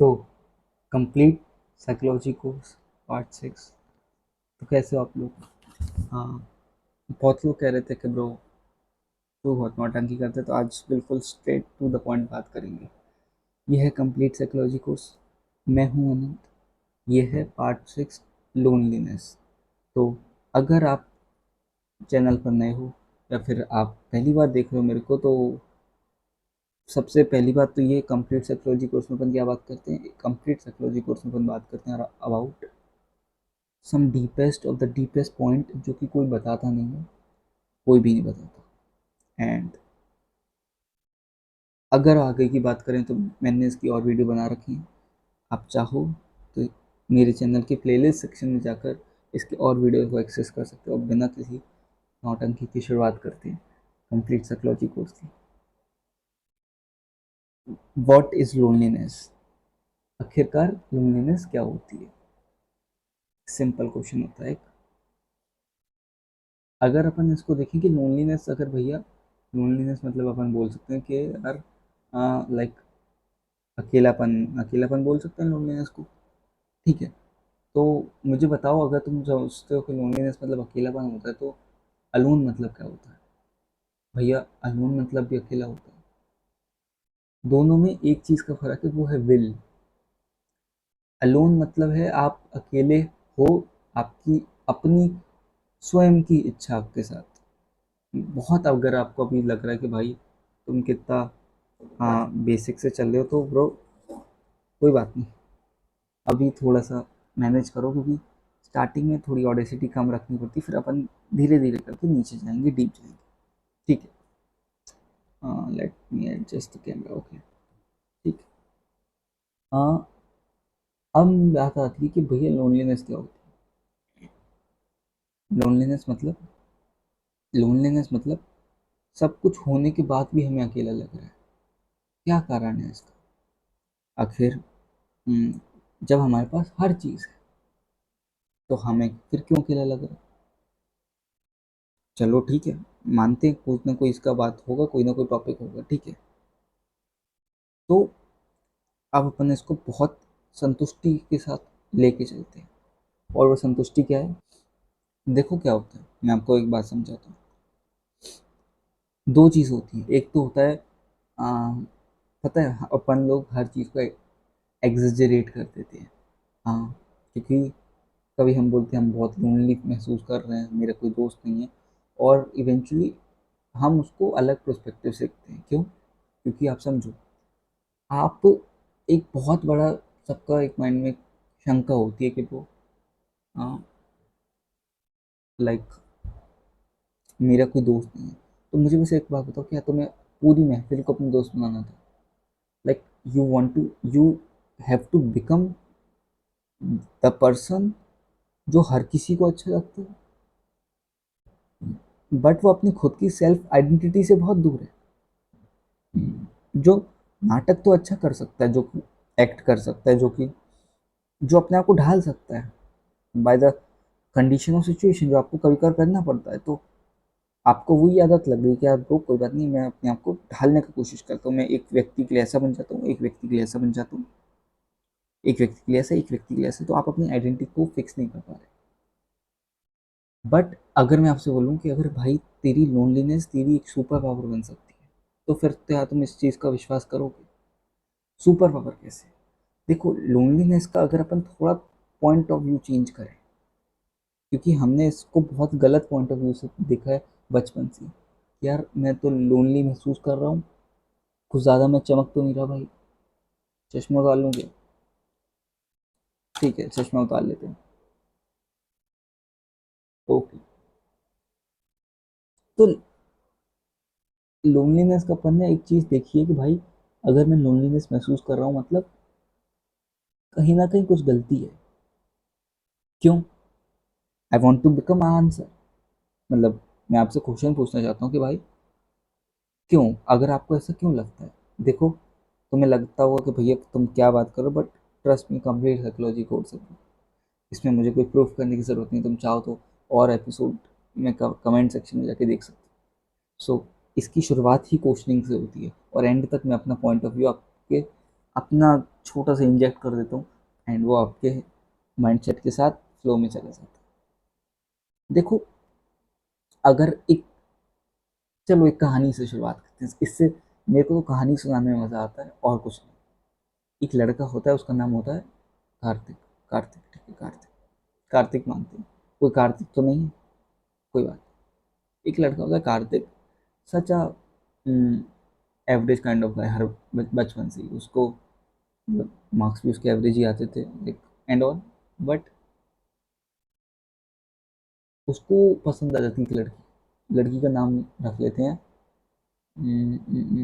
तो complete psychology course part 6। तो कैसे हो आप लोग? हाँ, बहुत लोग कह रहे थे कि ब्रो तू बहुत नौटंकी करते, तो आज बिल्कुल स्ट्रेट टू द पॉइंट बात करेंगे। यह है कंप्लीट साइकोलॉजी कोर्स। मैं हूँ अनंत। यह है पार्ट 6, लोनलीनेस। तो अगर आप चैनल पर नए हो या फिर आप पहली बार देख रहे हो मेरे को, तो सबसे पहली बात तो ये, कंप्लीट साइकोलॉजी कोर्स में अपन क्या बात करते हैं? कंप्लीट साइकोलॉजी कोर्स में अपन बात करते हैं about some deepest of the deepest point, जो कि कोई बताता नहीं है, कोई भी नहीं बताता। एंड अगर आगे की बात करें तो मैंने इसकी और वीडियो बना रखी है। आप चाहो तो मेरे चैनल के प्लेलिस्ट सेक्शन में जाकर इसके और वीडियो को एक्सेस कर सकते हो। और बिना किसी नौटंकी की शुरुआत करते हैं कंप्लीट साइकोलॉजी कोर्स की। What is loneliness? आखिरकार लोनलीनेस क्या होती है? सिंपल क्वेश्चन होता है। अगर अपन इसको देखें कि लोनलीनेस, अगर भैया लोनलीनेस मतलब अपन बोल सकते हैं कि यार लाइक अकेलापन, अकेलापन बोल सकते हैं लोनलीनेस को। ठीक है, तो मुझे बताओ, अगर तुम सोचते हो कि लोनलीनेस मतलब अकेलापन होता है, तो अलोन मतलब क्या होता है? भैया अलोन मतलब भी अकेला होता है। दोनों में एक चीज़ का फर्क है, वो है विल। अलोन मतलब है आप अकेले हो, आपकी अपनी स्वयं की इच्छा आपके साथ। बहुत, अगर आपको अभी लग रहा है कि भाई तुम कितना बेसिक से चल रहे हो, तो ब्रो कोई बात नहीं, अभी थोड़ा सा मैनेज करो, क्योंकि स्टार्टिंग में थोड़ी ऑडेसिटी कम रखनी पड़ती, फिर अपन धीरे धीरे करके नीचे जाएंगे, डीप जाएंगे। ठीक है, let me adjust the camera. Okay, ठीक है। हाँ, अब बात आती है कि भैया लोनलीनेस क्या होती है? लोनलीनेस मतलब सब कुछ होने के बाद भी हमें अकेला लग रहा है। क्या कारण है इसका? आखिर जब हमारे पास हर चीज़ है, तो हमें फिर क्यों अकेला लग रहा है? चलो ठीक है, मानते हैं कोई ना कोई इसका बात होगा, कोई ना कोई टॉपिक होगा, ठीक है। तो अब अपन इसको बहुत संतुष्टि के साथ लेके चलते हैं। और वो संतुष्टि क्या है? देखो क्या होता है, मैं आपको एक बात समझाता हूँ। दो चीज़ होती है। एक तो होता है आ, पता है, अपन लोग हर चीज़ को एग्जेजरेट कर देते हैं। हाँ, क्योंकि कभी हम बोलते हैं हम बहुत लोनली महसूस कर रहे हैं, मेरा कोई दोस्त नहीं है, और इवेंचुअली हम उसको अलग पर्सपेक्टिव से देखते हैं। क्यों? क्योंकि आप समझो, आप एक बहुत बड़ा, सबका एक माइंड में शंका होती है कि वो लाइक मेरा कोई दोस्त नहीं है। तो मुझे बस एक बात बताओ, क्या तुम्हें पूरी महफिल को अपना दोस्त बनाना था? Like you have to become the person जो हर किसी को अच्छा लगता है, बट वो अपनी खुद की सेल्फ आइडेंटिटी से बहुत दूर है। जो नाटक तो अच्छा कर सकता है, जो एक्ट कर सकता है, जो अपने आप को ढाल सकता है by the condition of situation, जो आपको कभी कभार करना पड़ता है। तो आपको वही आदत लग गई कि यार ब्रो कोई बात नहीं, मैं अपने आप को ढालने की कोशिश करता हूँ, मैं एक व्यक्ति के लिए ऐसा बन जाता हूँ, एक व्यक्ति के लिए ऐसा बन जाता हूँ, एक व्यक्ति के लिए ऐसा, एक व्यक्ति के लिए ऐसा। तो आप अपनी आइडेंटिटी को फिक्स नहीं कर पा रहे। बट अगर मैं आपसे बोलूँ कि अगर भाई तेरी लोनलीनेस तेरी एक सुपर पावर बन सकती है, तो फिर क्या तुम इस चीज़ का विश्वास करोगे? सुपर पावर कैसे? देखो, लोनलीनेस का अगर अपन थोड़ा पॉइंट ऑफ व्यू चेंज करें, क्योंकि हमने इसको बहुत गलत पॉइंट ऑफ व्यू से देखा है बचपन से। यार मैं तो लोनली महसूस कर रहा हूँ, कुछ ज़्यादा मैं चमक तो नहीं रहा भाई, चश्मा उतार लूँ क्या? ठीक है, चश्मा उतार लेते हैं। ओके, तो लोनलीनेस का अपन ने एक चीज़ देखी है कि भाई अगर मैं लोनलीनेस महसूस कर रहा हूँ, मतलब कहीं ना कहीं कुछ गलती है। क्यों? I want to become answer. मतलब मैं आपसे क्वेश्चन पूछना चाहता हूँ कि भाई क्यों? अगर आपको ऐसा क्यों लगता है? देखो, तुम्हें लगता होगा कि भैया तुम क्या बात करो, but trust me, complete psychology course है, इसमें मुझे कोई प्रूफ करने की ज़रूरत नहीं। तुम चाहो तो और एपिसोड में कमेंट सेक्शन में जाके देख सकते हो। सो इसकी शुरुआत ही क्वेश्चनिंग से होती है, और एंड तक मैं अपना पॉइंट ऑफ व्यू आपके अपना छोटा सा इंजेक्ट कर देता हूँ एंड वो आपके माइंडसेट के साथ फ्लो में चला जाता है। देखो, अगर एक, चलो एक कहानी से शुरुआत करते हैं इससे। मेरे को तो कहानी सुनाने में मज़ा आता है और कुछ नहीं। एक लड़का होता है, उसका नाम होता है कार्तिक। कार्तिक, ठीक है, कार्तिक। कार्तिक मानते हैं, कोई कार्तिक तो नहीं है, कोई बात नहीं। एक लड़का होता है Kartik, such a average kind of guy. हर बचपन से ही उसको मतलब मार्क्स भी उसके एवरेज ही आते थे, लाइक एंड ऑल। बट उसको पसंद आ जाती है एक लड़की। लड़की का नाम रख लेते हैं हम्म, हम्म,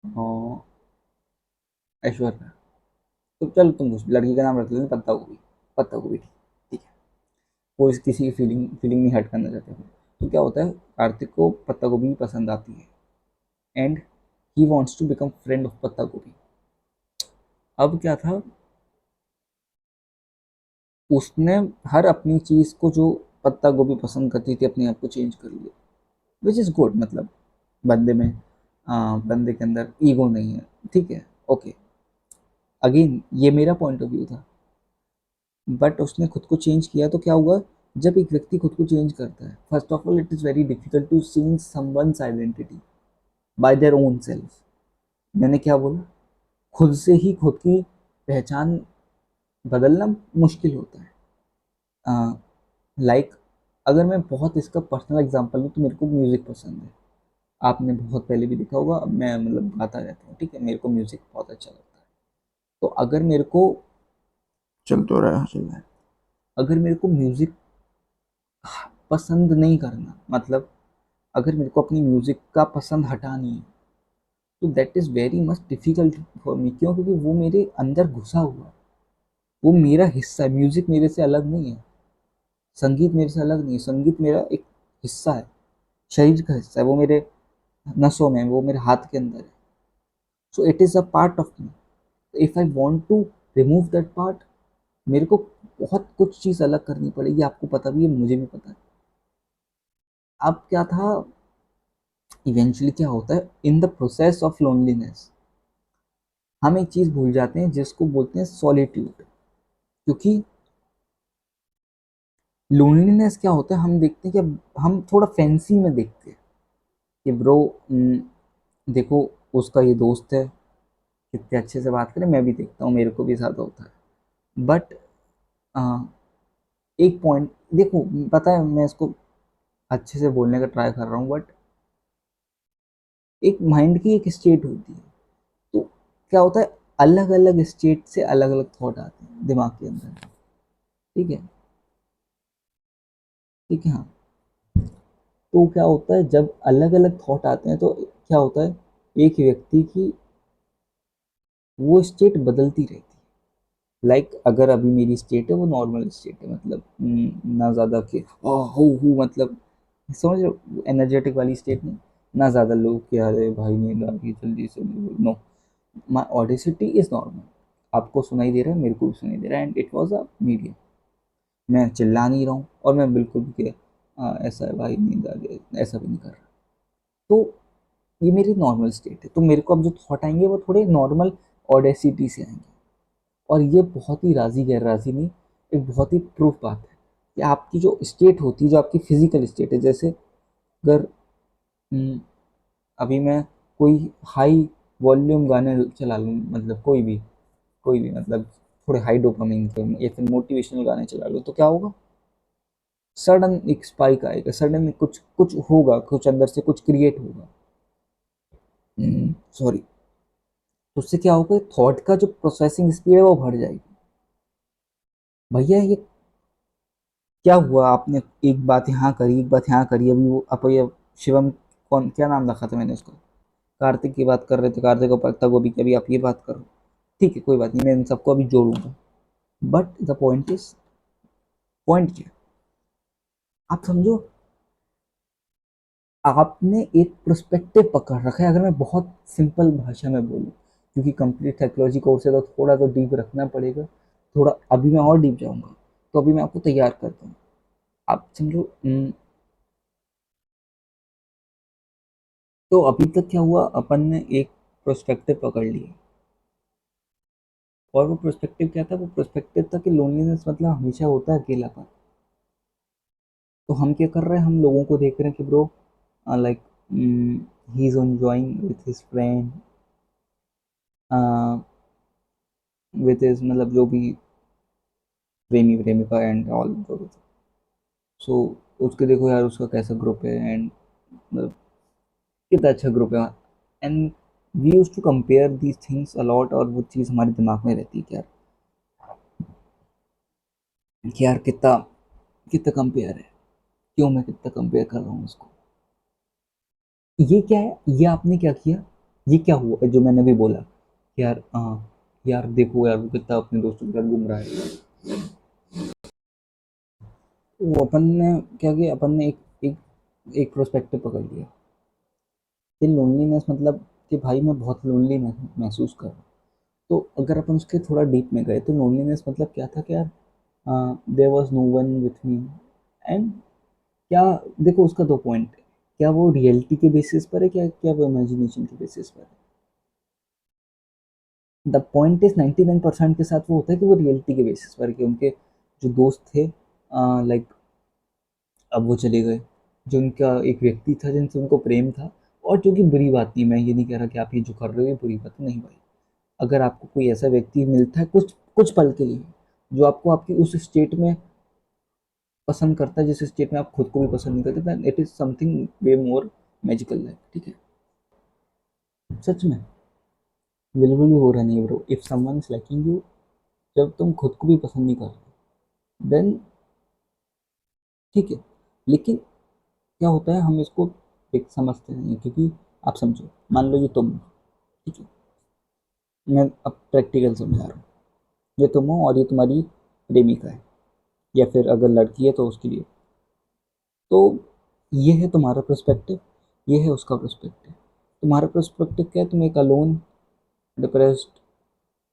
हम्म, ऐश्वर्या। तो चलो तुम कुछ लड़की का नाम रख लेते हैं पत्ता गोभी। पत्ता गोभी, ठीक है। वो किसी की फीलिंग फीलिंग नहीं हर्ट करना चाहते हैं। तो क्या होता है, कार्तिक को पत्ता गोभी पसंद आती है and he wants to become friend of पत्ता गोभी। अब क्या था, उसने हर अपनी चीज को जो पत्ता गोभी पसंद करती थी अपने आप को चेंज कर लिया, विच इज गुड। मतलब बंदे में बंदे के अंदर ईगो नहीं है, ठीक है, ओके। अगेन ये मेरा पॉइंट ऑफ व्यू था, बट उसने खुद को चेंज किया तो क्या हुआ। जब एक व्यक्ति खुद को चेंज करता है, first of all it is very difficult to change someone's identity by their own self. मैंने क्या बोला, खुद से ही खुद की पहचान बदलना मुश्किल होता है। लाइक अगर मैं बहुत इसका पर्सनल एग्जांपल लूँ तो मेरे को म्यूज़िक पसंद है। आपने बहुत पहले भी देखा होगा, अब मैं मतलब गाता रहता हूँ, ठीक है, मेरे को म्यूज़िक बहुत अच्छा लगता है। तो अगर मेरे को चल तो रहा है, चल रहा है, अगर मेरे को म्यूज़िक पसंद नहीं करना, मतलब अगर मेरे को अपनी म्यूज़िक का पसंद हटानी है, तो that is very much difficult for me. क्यों? क्योंकि वो मेरे अंदर घुसा हुआ है, वो मेरा हिस्सा है। म्यूज़िक मेरे से अलग नहीं है, संगीत मेरे से अलग नहीं है। संगीत मेरा एक हिस्सा है, शरीर का हिस्सा है, वो मेरे नसों में, वो मेरे हाथ के अंदर है। So it is a part of me. If I want to remove that part, मेरे को बहुत कुछ चीज़ अलग करनी पड़ेगी। आपको पता भी है, मुझे भी पता है। अब क्या था, इवेंचुअली क्या होता है in the process of loneliness, हम एक चीज़ भूल जाते हैं जिसको बोलते हैं सॉलिट्यूड। क्योंकि लोनलीनेस क्या होता है, हम देखते हैं कि हम थोड़ा फैंसी में देखते हैं कि ब्रो, देखो उसका ये दोस्त है, कितने अच्छे से बात करें, मैं भी देखता हूँ, मेरे को भी ज़्यादा होता है। बट एक पॉइंट देखो, पता है मैं इसको अच्छे से बोलने का ट्राई कर रहा हूँ, बट एक माइंड की एक स्टेट होती है। तो क्या होता है, अलग अलग स्टेट से अलग अलग थॉट आते हैं दिमाग के अंदर, ठीक है, ठीक है, हाँ। तो क्या होता है, जब अलग अलग थॉट आते हैं तो क्या होता है, एक व्यक्ति की वो स्टेट बदलती रहती है। लाइक अगर अभी मेरी स्टेट है वो नॉर्मल स्टेट है, मतलब ना ज़्यादा के हो मतलब समझ रहे हो, एनर्जेटिक वाली स्टेट नहीं, ना ज़्यादा लोग कि अरे भाई नींद आ गई जल्दी से, no, my audacity is normal. आपको सुनाई दे रहा है, मेरे को भी सुनाई दे रहा है, and it was a medium. मैं चिल्ला नहीं रहा हूँ और मैं बिल्कुल भी कि ऐसा है भाई नींद आ गई, ऐसा भी नहीं कर रहा। तो ये मेरी नॉर्मल स्टेट है। तो मेरे को अब जो थॉट आएंगे वो थोड़े नॉर्मल ऑडेसिटी से आएंगे। और ये बहुत ही राजी गैर राजी नहीं, एक बहुत ही प्रूफ बात है कि आपकी जो स्टेट होती है, जो आपकी फिजिकल स्टेट है, जैसे अगर हम्म, अभी मैं कोई हाई वॉल्यूम गाने चला लूँ, मतलब कोई भी मतलब थोड़े हाई डोपामिन के या फिर मोटिवेशनल गाने चला लूँ, तो क्या होगा, सडन एक स्पाइक आएगा, सडन कुछ कुछ होगा, कुछ अंदर से कुछ क्रिएट होगा। सॉरी। तो उससे क्या होगा, थॉट का जो प्रोसेसिंग स्पीड है वो बढ़ जाएगी। भैया ये क्या हुआ, आपने एक बात यहाँ करी, एक बात यहाँ करी, अभी वो अब ये शिवम, कौन क्या नाम रखा था मैंने उसको, कार्तिक की बात कर रहे थे, कार्तिक और पत्ता गोभी की, अभी आप ये बात करो। ठीक है, कोई बात नहीं, मैं इन सबको अभी जोड़ूंगा। But the point is, point क्या है, आप समझो, आपने एक प्रोस्पेक्टिव पकड़ रखा है। अगर मैं बहुत सिंपल भाषा में बोलूँ, क्योंकि कंप्लीट साइकोलॉजी कोर्स है तो थोड़ा तो डीप रखना पड़ेगा, थोड़ा अभी मैं और डीप जाऊंगा। तो अभी मैं आपको तैयार करता हूँ, आप समझो। तो अभी तक क्या हुआ, अपन ने एक प्रोस्पेक्टिव पकड़ लिया। और वो प्रोस्पेक्टिव क्या था? वो प्रोस्पेक्टिव था कि लोनलीनेस मतलब हमेशा होता है अकेलापन। तो हम क्या कर रहे हैं? हम लोगों को देख रहे हैं कि bro like he is enjoying with his friend, with his मतलब जो भी प्रेमी प्रेमिका एंड ऑल जो भी। सो उसके देखो यार उसका कैसा ग्रुप है एंड मतलब कितना अच्छा ग्रुप है। And we use to compare these things a lot, और वो चीज़ हमारे दिमाग में रहती है कि यार कितना कितना कंपेयर है, क्यों मैं कितना कंपेयर कर रहा हूँ उसको। ये क्या है? ये आपने क्या किया? ये क्या हुआ जो मैंने भी बोला कि यार हाँ यार देखो यार वो कितना अपने दोस्तों के साथ घूम रहा है। वो अपन ने क्या किया? अपन ने एक एक प्रोस्पेक्टिव पकड़ लिया कि लोनलीनेस मतलब कि भाई मैं बहुत लोनली महसूस कर रहा हूँ। तो अगर अपन उसके थोड़ा डीप में गए तो लोनलीनेस मतलब क्या था कि यार there was no one with me. And क्या, देखो उसका दो पॉइंट है। क्या वो रियलिटी के बेसिस पर है, क्या क्या वो इमेजिनेशन के बेसिस पर है? द पॉइंट इज 99% के साथ वो होता है कि वो रियलिटी के बेसिस पर, कि उनके जो दोस्त थे लाइक अब वो चले गए। जो उनका एक व्यक्ति था जिनसे उनको प्रेम था, और जो कि बुरी बात नहीं, मैं ये नहीं कह रहा कि आप ये जो कर रहे हो ये बुरी बात नहीं भाई। अगर आपको कोई ऐसा व्यक्ति मिलता है कुछ कुछ पल के लिए, जो आपको आपकी उस स्टेट में पसंद करता है जिस स्टेट में आप खुद को भी पसंद नहीं करते, then it is something way more magical life. ठीक है, सच में बिल्कुल भी हो रहा नहीं bro. If someone is liking you, जब तुम खुद को भी पसंद नहीं कर रहे, देन ठीक है। लेकिन क्या होता है, हम इसको एक समझते नहीं हैं, क्योंकि आप समझो, मान लो ये तुम हो, ठीक है, मैं अब प्रैक्टिकल समझा रहा हूँ। ये तुम हो और ये तुम्हारी प्रेमिका है, या फिर अगर लड़की है तो उसके लिए। तो ये है तुम्हारा पर्सपेक्टिव, ये है उसका पर्सपेक्टिव। तुम्हारा पर्सपेक्टिव क्या है? तुम एक अलोन, डिप्रेस्ड,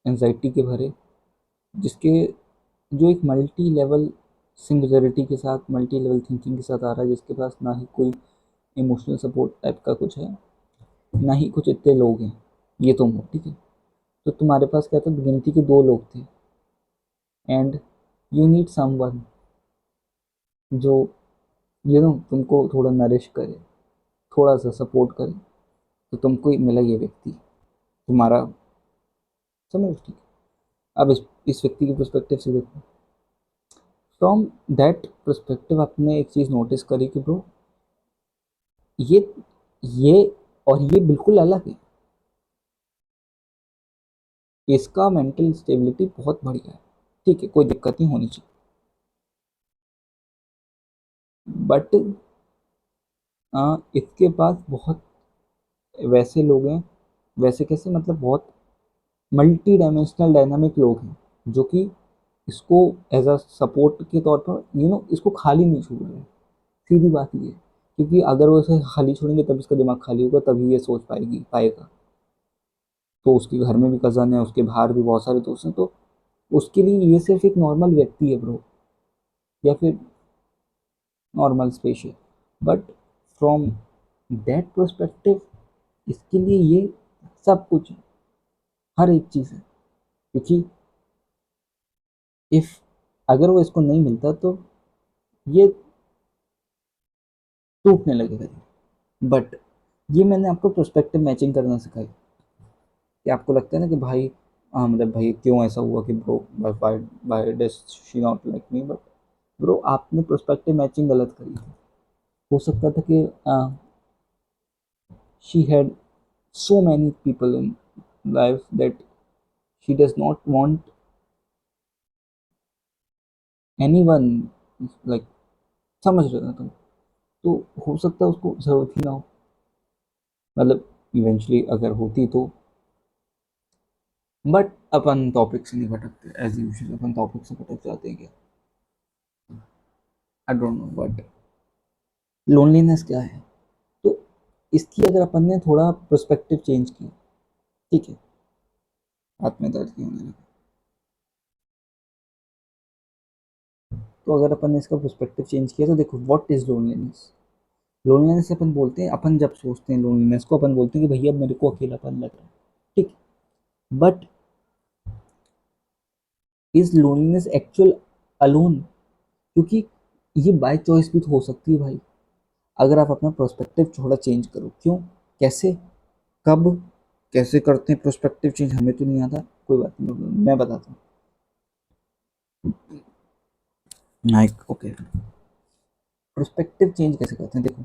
एंजाइटी के भरे, जिसके जो एक मल्टी लेवल सिंगुलरिटी के साथ, मल्टी लेवल थिंकिंग के साथ आ रहा है, जिसके पास ना ही कोई इमोशनल सपोर्ट टाइप का कुछ है, ना ही कुछ इतने लोग हैं। ये तुम हो, ठीक है। तो तुम्हारे पास क्या था? गिनती के दो लोग थे, एंड यू नीड समवन जो तुमको थोड़ा नरिश करे, थोड़ा सा सपोर्ट करे। तो तुमको मिला ये व्यक्ति तुम्हारा, समझ, ठीक है। अब इस व्यक्ति के पर्सपेक्टिव से देखो, फ्रॉम दैट पर्सपेक्टिव आपने एक चीज़ नोटिस करी कि ब्रो ये ये और ये बिल्कुल अलग है। इसका मेंटल स्टेबिलिटी बहुत बढ़िया है, ठीक है, कोई दिक्कत नहीं होनी चाहिए। बट इसके पास बहुत वैसे लोग हैं, वैसे कैसे मतलब बहुत मल्टी डायमेंशनल डायनामिक लोग हैं, जो कि इसको एज अ सपोर्ट के तौर पर इसको खाली नहीं छोड़ रहे हैं। सीधी बात ये है, क्योंकि अगर वो इसे खाली छोड़ेंगे तब इसका दिमाग खाली होगा, तभी ये सोच पाएगा। तो उसके घर में भी कज़न है, उसके बाहर भी बहुत सारे दोस्त हैं, तो उसके लिए ये सिर्फ एक नॉर्मल व्यक्ति है ब्रो, या फिर नॉर्मल स्पेस है। बट फ्रॉम दैट पर्सपेक्टिव इसके लिए ये सब कुछ है, हर एक चीज़ है। क्योंकि इफ अगर वो इसको नहीं मिलता तो ये टूटने लगेगा। बट ये मैंने आपको प्रोस्पेक्टिव मैचिंग करना सिखाई, कि आपको लगता है ना कि भाई हाँ मतलब भाई क्यों ऐसा हुआ कि bro bye bye does she not like me, but bro आपने प्रोस्पेक्टिव मैचिंग गलत करी थी। हो सकता था कि she had so many people in life that she does not want anyone, like समझ रहे हो ना तुम? तो हो सकता है उसको जरूरत ही ना हो, मतलब इवेंचुअली अगर होती तो। बट अपन टॉपिक से नहीं भटकते, एज यूजुअल अपन टॉपिक से भटक जाते हैं क्या? I don't know. But loneliness क्या है? तो इसकी अगर अपन ने थोड़ा पर्सपेक्टिव चेंज किया, ठीक है, हाथ में दर्द क्यों होने लगा? तो अगर अपन ने इसका पर्सपेक्टिव चेंज किया तो देखो, व्हाट इज लोनलीनेस? लोनलीनेस अपन बोलते हैं, अपन जब सोचते हैं लोनलीनेस को अपन बोलते हैं कि भैया मेरे को अकेलापन लग रहा है। ठीक, but is loneliness actual alone? क्योंकि ये बाय चॉइस भी तो हो सकती है भाई, अगर आप अपना प्रोस्पेक्टिव थोड़ा चेंज करो। क्यों, कैसे, कब, कैसे करते हैं प्रोस्पेक्टिव चेंज, हमें तो नहीं आता, कोई बात नहीं, मैं बताता हूँ। नाइक ओके, प्रोस्पेक्टिव चेंज कैसे करते हैं, देखो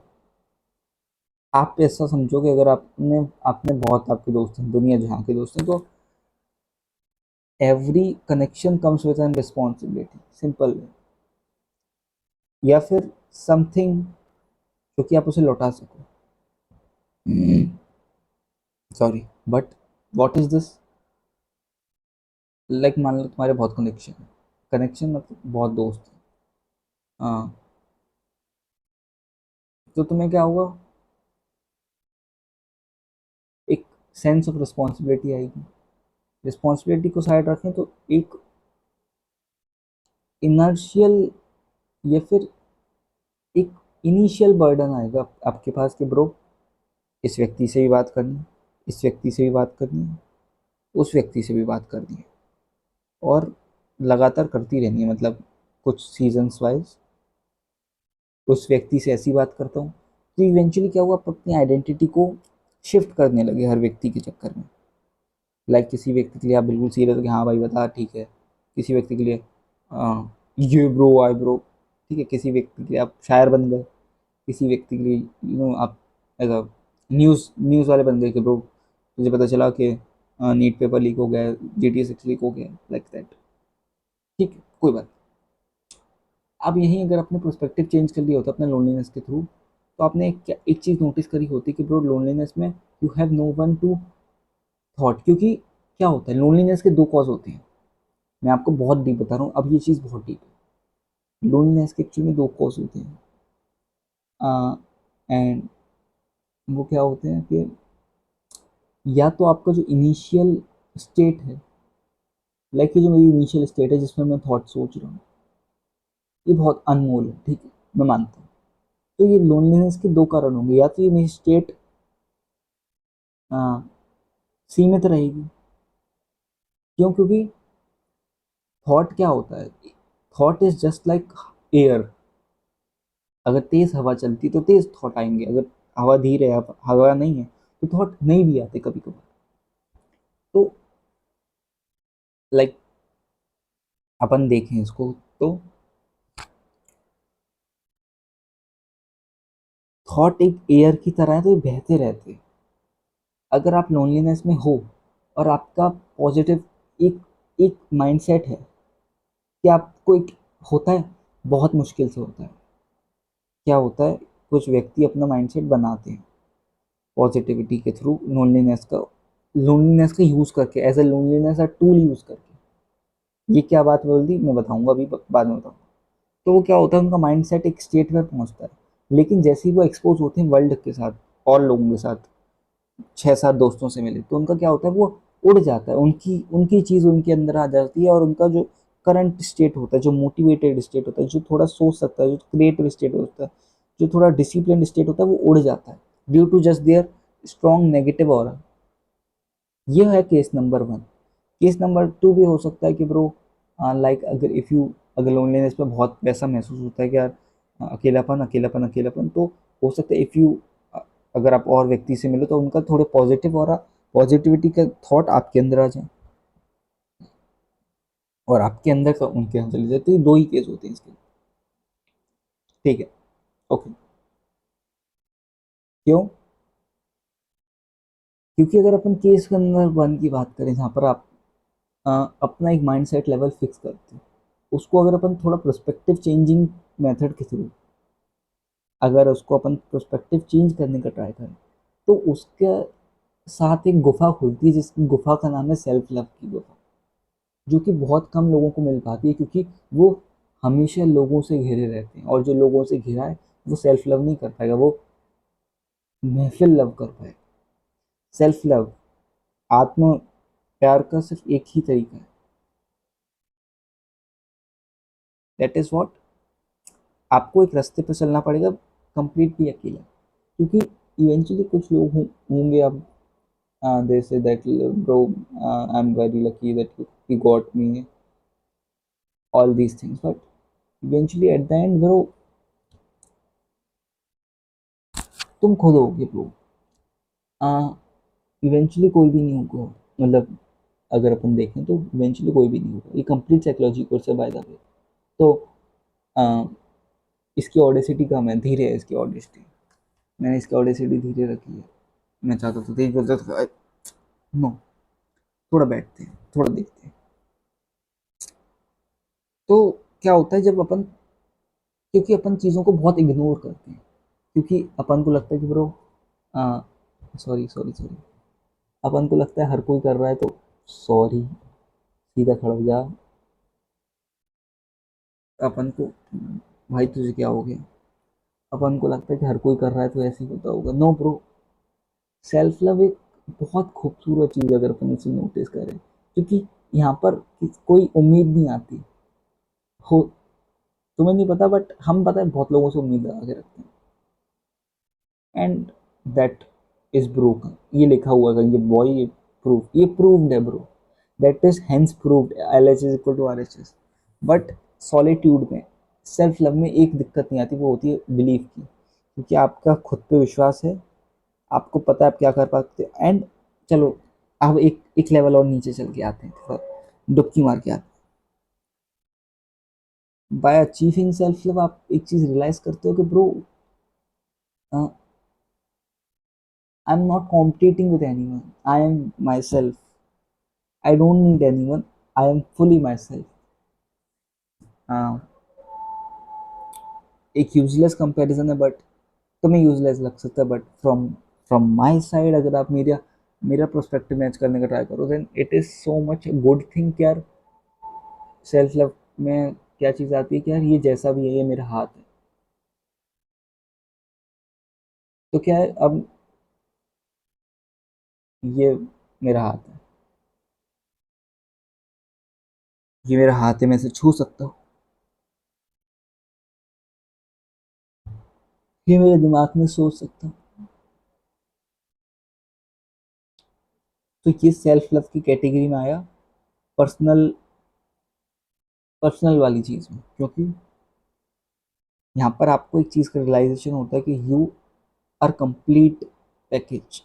आप ऐसा समझो कि अगर आपने आपने बहुत आपके दोस्त हैं, दुनिया जहाँ के दोस्त हैं, तो every connection comes with an responsibility, simple. या फिर समथिंग जो कि आप उसे लौटा सको, sorry, but what is this, like मान लो तुम्हारे बहुत कनेक्शन है, कनेक्शन मतलब बहुत दोस्त हैं, हाँ, तो तुम्हें क्या होगा, एक सेंस ऑफ रिस्पॉन्सिबिलिटी आएगी। रिस्पॉन्सिबिलिटी को साइड रखें तो एक इनर्शियल या फिर एक इनिशियल बर्डन आएगा आपके पास कि ब्रो, इस व्यक्ति से भी बात करनी है, इस व्यक्ति से भी बात करनी है, उस व्यक्ति से भी बात करनी है, और लगातार करती रहनी है, मतलब कुछ सीजन्स वाइज उस व्यक्ति से ऐसी बात करता हूँ, तो इवेंचुअली क्या हुआ, आप अपनी आइडेंटिटी को शिफ्ट करने लगे हर व्यक्ति के चक्कर में। लाइक किसी व्यक्ति के लिए आप बिल्कुल सीरियस हो कि हाँ भाई बता ठीक है, किसी व्यक्ति के लिए ये ब्रो आई ब्रो, ठीक है, किसी व्यक्ति के लिए आप शायर बन गए, किसी व्यक्ति के लिए आप एज अ न्यूज़ न्यूज़ वाले बन गए कि ब्रो मुझे पता चला कि नीट पेपर लीक हो गया, GT 6 लीक हो गया, लाइक दैट, ठीक है, कोई बात। अब यहीं अगर आपने पर्सपेक्टिव चेंज कर लिया होता अपने लोनलीनेस के थ्रू, तो आपने एक चीज़ नोटिस करी होती कि ब्रो लोनलीनेस में you have no one to thought. क्योंकि क्या होता है, लोनलीनेस के दो कॉज होते हैं, मैं आपको बहुत डीप बता रहा हूँ, अब ये चीज़ बहुत डीप है। लोनलीनेस के एक्चुअली में दो कॉज होते हैं, एंड वो क्या होते हैं कि या तो आपका जो इनिशियल स्टेट है, लाइक ये जो मेरी इनिशियल स्टेट है जिसमें मैं थॉट सोच रहा हूँ, ये बहुत अनमोल है, ठीक है, मैं मानता हूँ। तो ये लोनलीनेस के दो कारण होंगे, या तो ये मेरी स्टेट सीमित रहेगी। क्यों, क्योंकि थॉट क्या होता है, thought is just like air, अगर तेज हवा चलती तो तेज थॉट आएंगे, अगर हवा धीर है, हवा नहीं है, तो थॉट नहीं भी आते कभी कभार। तो लाइक अपन देखें इसको, तो थॉट एक एयर की तरह है, तो ये बहते रहते हैं। अगर आप लोनलीनेस में हो और आपका पॉजिटिव एक एक माइंडसेट है कि आपको एक होता है, बहुत मुश्किल से होता है, क्या होता है, कुछ व्यक्ति अपना माइंडसेट बनाते हैं पॉजिटिविटी के थ्रू, लोनलीनेस का यूज़ करके, एज ए लोनलीनेस का टूल यूज़ करके। ये क्या बात बोल दी मैं बताऊंगा अभी, बाद में बताऊंगा। तो वो क्या होता है, उनका माइंडसेट एक स्टेट में पहुंचता है, लेकिन जैसे ही वो एक्सपोज होते हैं वर्ल्ड के साथ और लोगों के साथ, 6-7 दोस्तों से मिले, तो उनका क्या होता है, वो उड़ जाता है, उनकी उनकी चीज़ उनके अंदर आ जाती है, और उनका जो करंट स्टेट होता है, जो मोटिवेटेड स्टेट होता है, जो थोड़ा सोच सकता है, जो क्रिएटिव स्टेट होता है, जो थोड़ा डिसिप्लिन स्टेट होता है, वो उड़ जाता है due to just their strong negative aura. ये है केस नंबर 1। केस नंबर 2 भी हो सकता है कि ब्रो, लाइक अगर लोनलीनेस में बहुत वैसा महसूस होता है कि यार अकेलापन अकेलापन अकेलापन, तो हो सकता है इफ़ यू अगर आप और व्यक्ति से मिलो तो उनका थोड़े पॉजिटिव और पॉजिटिविटी का थॉट आपके अंदर आ जाए, और आपके अंदर का उनके अंदर चले जाए, तो ये दो ही केस होते हैं इसके, ठीक है, ओके। क्यों, क्योंकि अगर अपन केस नंबर 1 की बात करें, जहाँ पर आप अपना एक माइंडसेट लेवल फिक्स करते हैं, उसको अगर अपन थोड़ा पर्सपेक्टिव चेंजिंग मेथड के थ्रू, अगर उसको अपन पर्सपेक्टिव चेंज करने का ट्राई करें, तो उसके साथ एक गुफा खुलती है, जिसकी गुफा का नाम है सेल्फ लव की गुफा, जो कि बहुत कम लोगों को मिल पाती है, क्योंकि वो हमेशा लोगों से घिरे रहते हैं, और जो लोगों से घिरा है वो सेल्फ लव नहीं कर पाएगा, वो महफिल लव कर पाएगा। सेल्फ लव, आत्म प्यार का सिर्फ एक ही तरीका है, दैट इज व्हाट, आपको एक रास्ते पर चलना पड़ेगा कंप्लीटली अकेला। क्योंकि इवेंचुअली कुछ लोग होंगे, अब they say that, bro, I'm very lucky that you got me all these things, but eventually at the end, bro, तुम खुद होगे ब्रो। इवेंचुअली कोई भी नहीं होगा, मतलब अगर अपन देखें तो इवेंचुअली कोई भी नहीं होगा। ये कंप्लीट साइकोलॉजी कोर्स है बाय द वे। तो आ, इसकी ऑडेसिटी कम है, धीरे है इसकी ऑडेसिटी। मैंने इसकी ऑडेसिटी धीरे रखी है। मैं चाहता था तेज बोलता था, नो, थोड़ा बैठते हैं, थोड़ा देखते हैं। तो क्या होता है जब अपन, क्योंकि अपन चीज़ों को बहुत इग्नोर करते हैं, क्योंकि अपन को लगता है कि ब्रो, सॉरी सॉरी सॉरी, अपन को लगता है हर कोई कर रहा है तो सॉरी, सीधा खड़ा हो जा। अपन को, भाई तुझे क्या हो गया? अपन को लगता है कि हर कोई कर रहा है तो ऐसे ही होता होगा। नो ब्रो, सेल्फ लव एक बहुत खूबसूरत चीज़ है अगर अपन इसे नोटिस करें, क्योंकि यहाँ पर कोई उम्मीद नहीं आती हो। तुम्हें नहीं पता बट हम पता है बहुत लोगों से उम्मीद लगा के रखते हैं, एंड दैट इज ब्रोकन। ये लिखा हुआ है ये बॉय, ये प्रूफ, ये प्रूव्ड है bro, that is hence proved, L H is equal to R H S. But solitude में, सेल्फ लव में एक दिक्कत नहीं आती, वो होती है बिलीफ की, क्योंकि आपका खुद पे विश्वास है, आपको पता है आप क्या कर पाते हो। एंड चलो अब एक एक लेवल और नीचे चल के आते हैं, थोड़ा डुबकी मार के आते हैं। बाय अचीविंग सेल्फ लव आप एक चीज रियलाइज करते हो कि bro, I am not competing with anyone, I am my self, I don't need anyone, I am fully my self. एक यूजलेस कंपैरिजन है बट तुम्हें यूजलेस लग सकता है, but from from my side अगर आप मेरा मेरा प्रोस्पेक्टिव मैच करने का ट्राई करो, then it is so much good thing कि यार सेल्फ लव में क्या चीज़ आती है कि यार ये जैसा भी है ये मेरा हाथ है। तो क्या है अब, ये मेरा हाथ है, ये मेरा हाथ है, मैं इसे छू सकता हूँ, ये मेरे दिमाग में सोच सकता हूँ। तो ये सेल्फ लव की कैटेगरी में आया, पर्सनल पर्सनल वाली चीज़ में, क्योंकि यहाँ पर आपको एक चीज़ का रियलाइजेशन होता है कि you are complete package.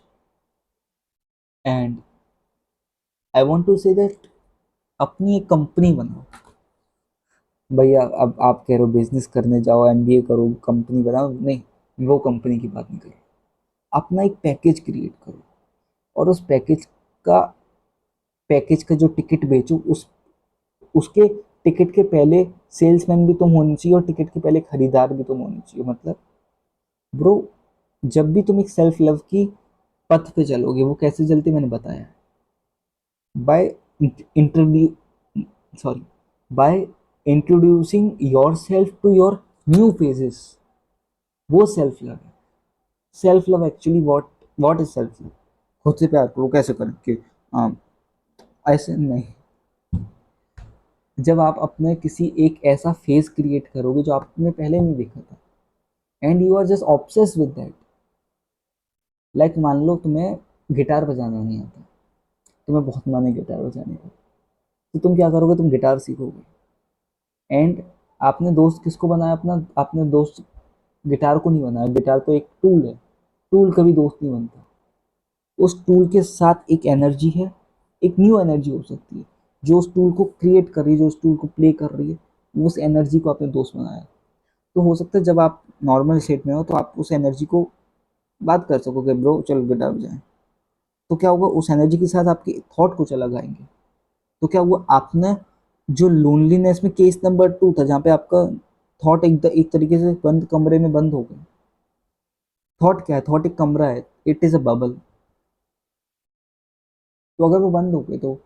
And I want to say that अपनी एक कंपनी बनाओ। भैया अब आप कह रहे हो बिजनेस करने जाओ, एमबीए करो, कंपनी बनाओ, नहीं, वो कंपनी की बात नहीं करो। अपना एक पैकेज क्रिएट करो, और उस पैकेज का जो टिकट बेचो, उस उसके टिकट के पहले सेल्समैन भी तुम होनी चाहिए और टिकट के पहले खरीदार भी तुम होनी चाहिए। मतलब ब्रो, जब भी तुम एक सेल्फ लव की पथ पे चलोगे, वो कैसे चलती मैंने बताया, by introduce sorry by introducing your self to your new phases, वो सेल्फ लव है। Self love actually what is self love? खुद से प्यार करो, कैसे करें कि ऐसे नहीं, जब आप अपने किसी एक ऐसा फेज क्रिएट करोगे जो आपने पहले नहीं देखा था, and you are just obsessed with that. Like मान लो तुम्हें गिटार बजाना नहीं आता, तुम्हें बहुत मन है गिटार बजाने का, तो तुम क्या करोगे, तुम गिटार सीखोगे। एंड आपने दोस्त किसको बनाया अपना? आपने दोस्त गिटार को नहीं बनाया, गिटार तो एक टूल है, टूल कभी दोस्त नहीं बनता। उस टूल के साथ एक एनर्जी है, एक न्यू एनर्जी हो सकती है, जो उस टूल को क्रिएट कर रही है, जो उस टूल को प्ले कर रही है, उस एनर्जी को आपने दोस्त बनाया। तो हो सकता है जब आप नॉर्मल स्टेट में हो तो आप उस एनर्जी को बात कर सकोगे, ब्रो चलो गिटार बजाएं। तो क्या होगा, उस एनर्जी के साथ आपके थॉट कुछ अलग आएंगे। तो क्या हुआ, आपने जो लोनलीनेस में केस नंबर 2 था, जहाँ पे आपका थॉट एक तरीके से बंद कमरे में बंद हो गए। थॉट क्या है? थॉट एक कमरा है, इट इज अ बबल। तो अगर वो बंद हो गए तो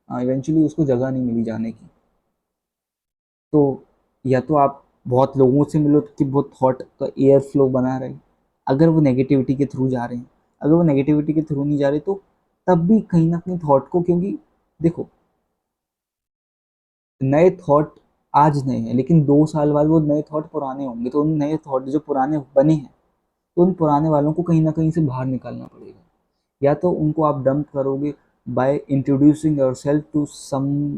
इवेंचुअली उसको जगह नहीं मिली जाने की। तो या तो आप बहुत लोगों से मिलो कि वो थॉट का एयर फ्लो बना रहे, अगर वो नेगेटिविटी के थ्रू जा रहे हैं। अगर वो नेगेटिविटी के थ्रू नहीं जा रहे तो तब भी कहीं ना कहीं थॉट को, क्योंकि देखो, नए थॉट आज नए हैं लेकिन 2 साल बाद वो नए थॉट पुराने होंगे, तो उन नए थॉट जो पुराने बने हैं, तो उन पुराने वालों को कहीं ना कहीं से बाहर निकालना पड़ेगा। या तो उनको आप डंप करोगे by introducing your self to some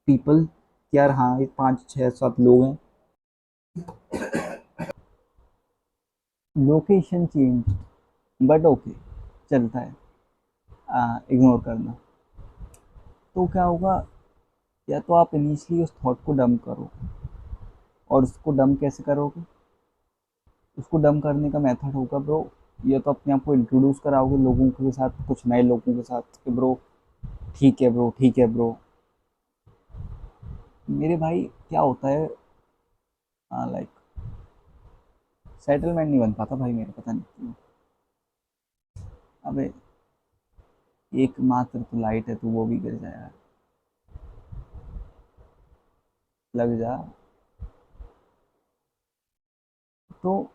people, यार हाँ ये 5 6 7 लोग हैं, लोकेशन चेंज, बट ओके चलता है, इग्नोर करना। तो क्या होगा, या तो आप इनिशियली उस थॉट को डंप करो, और उसको डंप कैसे करोगे, उसको डंप करने का मेथड होगा ब्रो, या तो अपने आप को इंट्रोड्यूस कराओगे लोगों के साथ, कुछ नए लोगों के साथ कि ब्रो ठीक है ब्रो, ठीक है ब्रो। मेरे भाई क्या होता है, लाइक सेटलमेंट नहीं बन पाता भाई मेरा, पता नहीं क्यों। अबे एकमात्र तो लाइट है, तो वो भी गिर जाए यार, लग जा। तो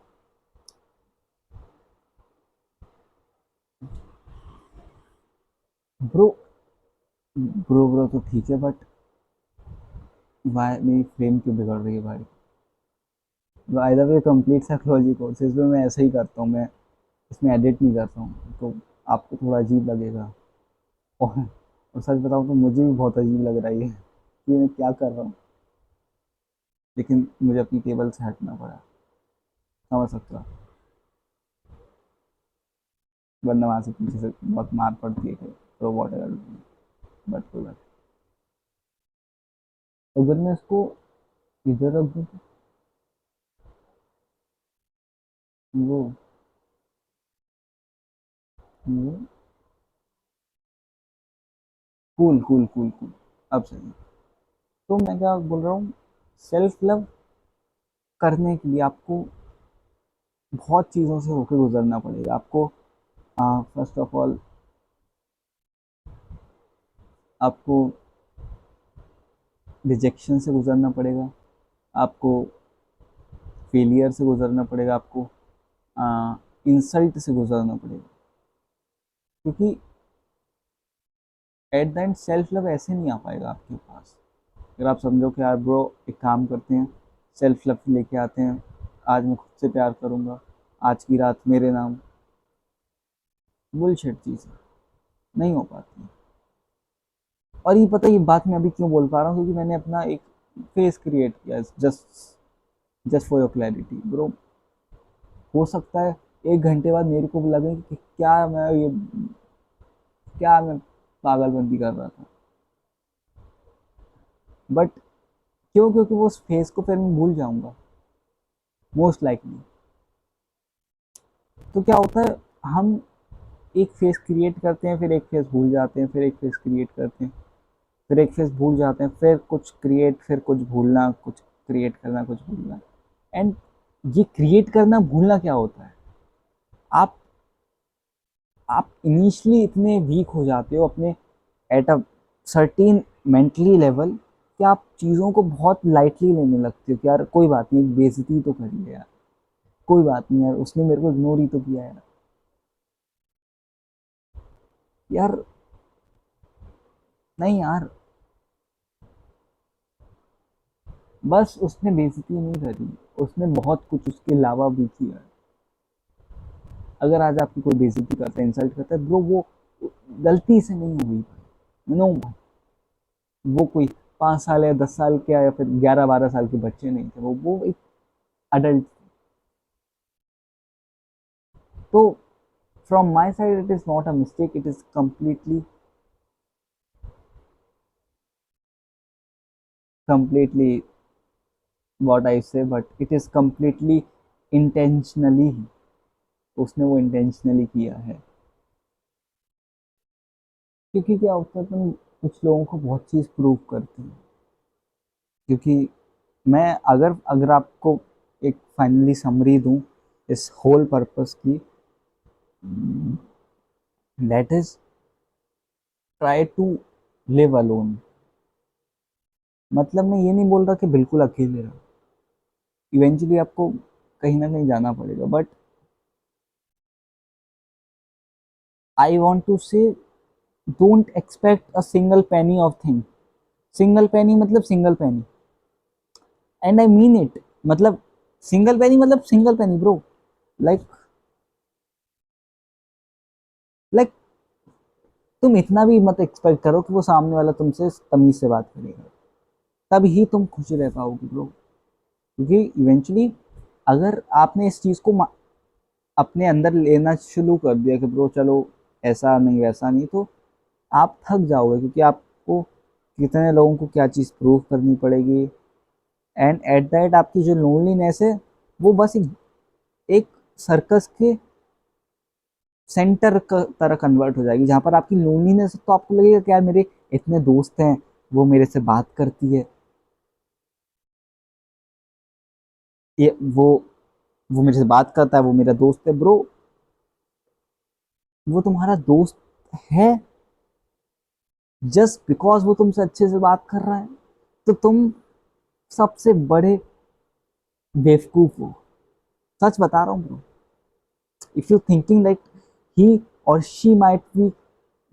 ब्रो, ब्रो तो ठीक है, बट वाई मेरी फ्रेम क्यों बिगड़ रही है भाई। By the way complete psychology courses में मैं ऐसा ही करता हूँ, मैं इसमें एडिट नहीं करता हूँ, तो आपको थोड़ा अजीब लगेगा। और सच बताऊँ तो मुझे भी बहुत अजीब लग रही है कि मैं क्या कर रहा हूँ, लेकिन मुझे अपनी टेबल से हटना पड़ा, समझ सकता, वरना वहाँ से पीछे से बहुत मार पड़ती है कि रोबोट अगर, बट कोई बात। अगर मैं इसको इधर रख दूँ तो वो वो कूल कूल कूल कूल, अब सही है। तो मैं क्या बोल रहा हूँ, सेल्फ लव करने के लिए आपको बहुत चीज़ों से होकर गुजरना पड़ेगा आपको। फर्स्ट ऑफ ऑल आपको रिजेक्शन से गुजरना पड़ेगा, आपको फेलियर से गुजरना पड़ेगा, आपको इंसल्ट से गुजरना पड़ेगा, क्योंकि at the end self love ऐसे नहीं आ पाएगा आपके पास। अगर आप समझो कि यार ब्रो एक काम करते हैं, सेल्फ लव लेके आते हैं, आज मैं खुद से प्यार करूँगा, आज की रात मेरे नाम, बुलशिट चीज़ है, नहीं हो पाती। और ये पता है, ये बात मैं अभी क्यों बोल पा रहा हूँ, क्योंकि मैंने अपना एक फेस क्रिएट किया, just just for your clarity bro. हो सकता है 1 घंटे बाद मेरे को भी लगे कि क्या मैं पागलबंदी कर रहा था, बट क्यों, क्योंकि वो उस फेस को फिर मैं भूल जाऊंगा मोस्ट लाइकली। तो क्या होता है, हम एक फेस क्रिएट करते हैं, फिर एक फेस भूल जाते हैं, फिर एक फेस क्रिएट करते हैं, फिर एक फेस भूल जाते हैं, फिर कुछ क्रिएट, फिर कुछ भूलना, कुछ क्रिएट करना, कुछ भूलना। एंड ये क्रिएट करना भूलना क्या होता है, आप आप इनिशियली इतने वीक हो जाते हो अपने at a certain mentally level कि आप चीज़ों को बहुत लाइटली लेने लगते हो कि यार कोई बात नहीं, बेइज्जती तो कर लिया यार, कोई बात नहीं यार, उसने मेरे को इग्नोर ही तो किया यार। यार नहीं यार, बस उसने बेइज्जती नहीं करी, उसने बहुत कुछ उसके अलावा भी किया। अगर आज आपकी कोई बेइज्जती करता है, इंसल्ट करता है ब्रो, वो गलती से नहीं हुई, नो, वो कोई 5 साल या 10 साल के या फिर 11 12 साल के बच्चे नहीं थे, वो एक अडल्ट। तो from my side it is not a mistake, it is completely what I say, but it is completely intentionally, उसने वो इंटेंशनली किया है। क्योंकि क्या होता है, तुम कुछ लोगों को बहुत चीज़ प्रूव करते हैं, क्योंकि मैं अगर अगर आपको एक फाइनली समरी दूं इस होल पर्पस की, that is try to live alone. मतलब मैं ये नहीं बोल रहा कि बिल्कुल अकेले रहो, इवेंचुअली आपको कहीं ना कहीं जाना पड़ेगा, but I want to say don't expect a single penny of thing. Single penny मतलब single penny, and I mean it, मतलब सिंगल पेनी मतलब single penny bro, like like तुम इतना भी मत एक्सपेक्ट करो कि वो सामने वाला तुमसे तमीज से बात करेगा, तब ही तुम खुश रह पाओगे ब्रो। क्योंकि इवेंचुअली अगर आपने इस चीज को अपने अंदर लेना शुरू कर दिया कि ब्रो चलो ऐसा नहीं वैसा नहीं, तो आप थक जाओगे, क्योंकि आपको कितने लोगों को क्या चीज़ प्रूव करनी पड़ेगी। एंड एट द एंड आपकी जो लोनलीनेस है वो बस एक सर्कस के सेंटर का तरह कन्वर्ट हो जाएगी, जहाँ पर आपकी लोनलीनेस तो आपको लगेगा कि यार मेरे इतने दोस्त हैं, वो मेरे से बात करती है, ये वो मेरे से बात करता है, वो मेरा दोस्त है ब्रो। वो तुम्हारा दोस्त है जस्ट बिकॉज वो तुमसे अच्छे से बात कर रहा है, तो तुम सबसे बड़े बेवकूफ हो। सच बता रहा हूँ bro. If you're thinking like he or she might be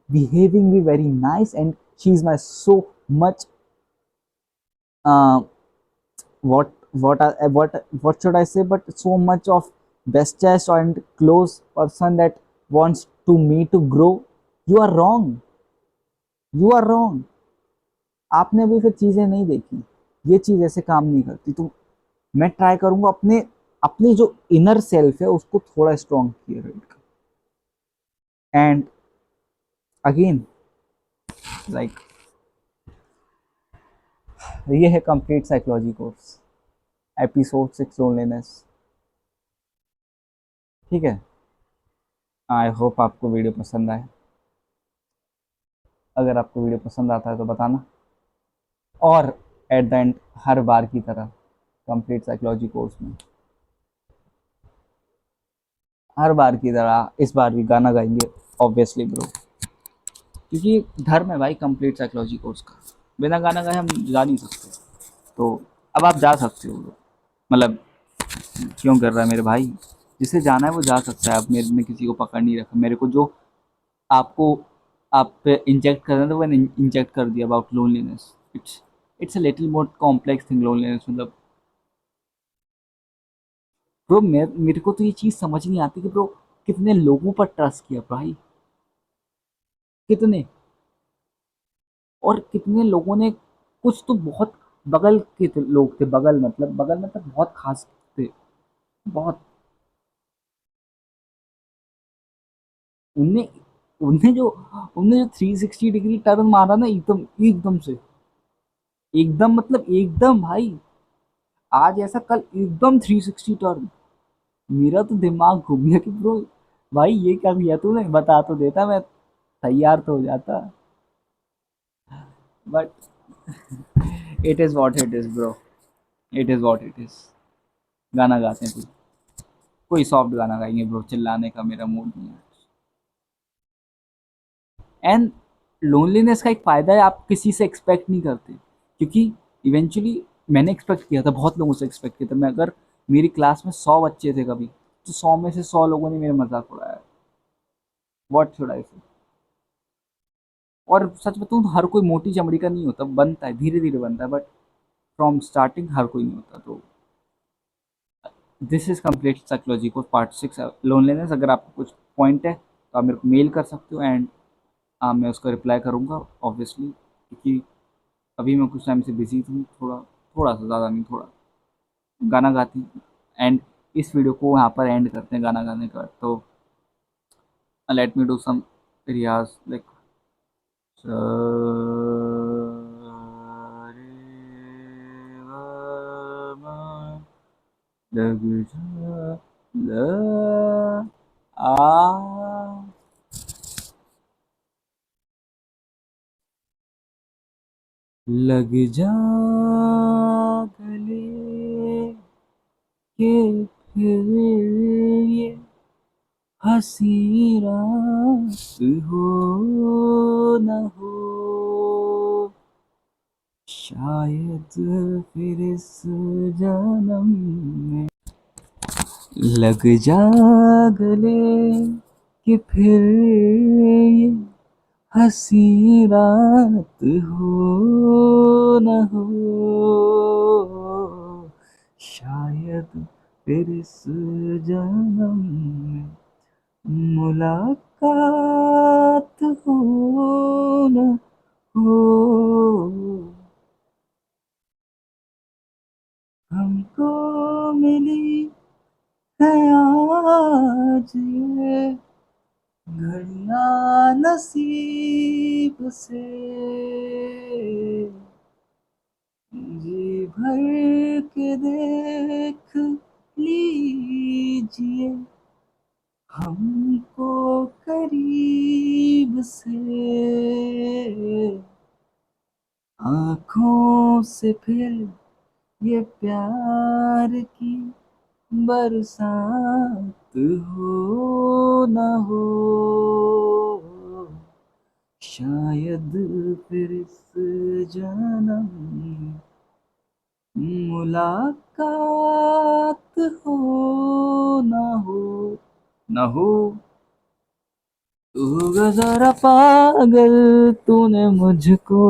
behaving me very nice and she's my so much uh, what should I say, but so much of bestest and close person that wants to me to grow, you are wrong, you are wrong। आपने अभी फिर चीजें नहीं देखी, ये चीज ऐसे काम नहीं करती। तो मैं ट्राई करूंगा अपने अपनी जो इनर सेल्फ है उसको थोड़ा स्ट्रॉन्ग किया, एंड अगेन लाइक ये है complete psychology course, episode 6 loneliness. ठीक है, आई होप आपको वीडियो पसंद आए। अगर आपको वीडियो पसंद आता है तो बताना, और एट द एंड हर बार की तरह कंप्लीट साइकोलॉजी कोर्स में हर बार की तरह इस बार भी गाना गाएंगे ऑब्वियसली ब्रो, क्योंकि धर्म है भाई कंप्लीट साइकोलॉजी कोर्स का। बिना गाना गाए हम जा नहीं सकते। तो अब आप जा सकते हो, मतलब क्यों कर रहा है मेरे भाई, जिसे जाना है वो जा सकता है। अब मेरे ने किसी को पकड़ नहीं रखा, मेरे को जो आपको आप पे इंजेक्ट करना था मैंने इंजेक्ट कर दिया about loneliness. It's a little more complex thing loneliness, मतलब ब्रो मेरे को तो ये चीज़ समझ नहीं आती कि ब्रो कितने लोगों पर ट्रस्ट किया भाई, कितने, और कितने लोगों ने, कुछ तो बहुत बगल के लोग थे, बगल मतलब बहुत खास थे, बहुत। उनने उनने जो 360 डिग्री टर्न मारा ना, एकदम एकदम से, एकदम मतलब एकदम भाई, आज ऐसा कल एकदम 360 टर्न। मेरा तो दिमाग घूम गया कि ब्रो भाई ये क्या किया तूने, बता तो देता, मैं तैयार तो हो जाता। But it is what it is bro, it is what it is. गाना गाते हैं कोई सॉफ्ट गाना गाएंगे ब्रो, चिल्लाने का मेरा मूड नहीं है। एंड लोनलीनेस का एक फ़ायदा है, आप किसी से एक्सपेक्ट नहीं करते, क्योंकि इवेंचुअली मैंने एक्सपेक्ट किया था, बहुत लोगों से एक्सपेक्ट किया था। मैं अगर मेरी क्लास में 100 बच्चे थे कभी, तो 100 में से 100 लोगों ने मेरा मजाक उड़ाया। व्हाट शुड आई से। और सच बताऊं तो हर कोई मोटी चमड़ी का नहीं होता, बनता है धीरे धीरे बनता है, बट फ्रॉम स्टार्टिंग हर कोई नहीं होता। तो दिस इज कंप्लीट साइकोलॉजी को पार्ट 6 लोनलीनेस। अगर आपको कुछ पॉइंट है तो आप मेरे को मेल कर सकते हो, एंड मैं उसका रिप्लाई करूँगा ऑब्वियसली, क्योंकि अभी मैं कुछ टाइम से बिजी हूँ, थोड़ा थोड़ा सा, ज़्यादा नहीं, थोड़ा गाना गाती हूँ। एंड इस वीडियो को यहाँ पर एंड करते हैं गाना गाने का। तो लेट मी डू सम रियाज लाइक लग जा ल आ लग जा गले के फिर ये हसी रात हो न हो, शायद फिर इस जन्म में लग जा गले कि फिर ये हसी रात हो न हो, शायद फिर इस जन्म में मुलाकात मुलाकात हो न हो, हमको मिली है आज ये घड़ियां नसीब से, जी भर के देख लीजिए हमको करीब से, आंखों से फिर ये प्यार की बरसात हो न हो, शायद फिर इस जन्म मुलाकात हो न हो, न हो। तू जरा पागल तूने मुझको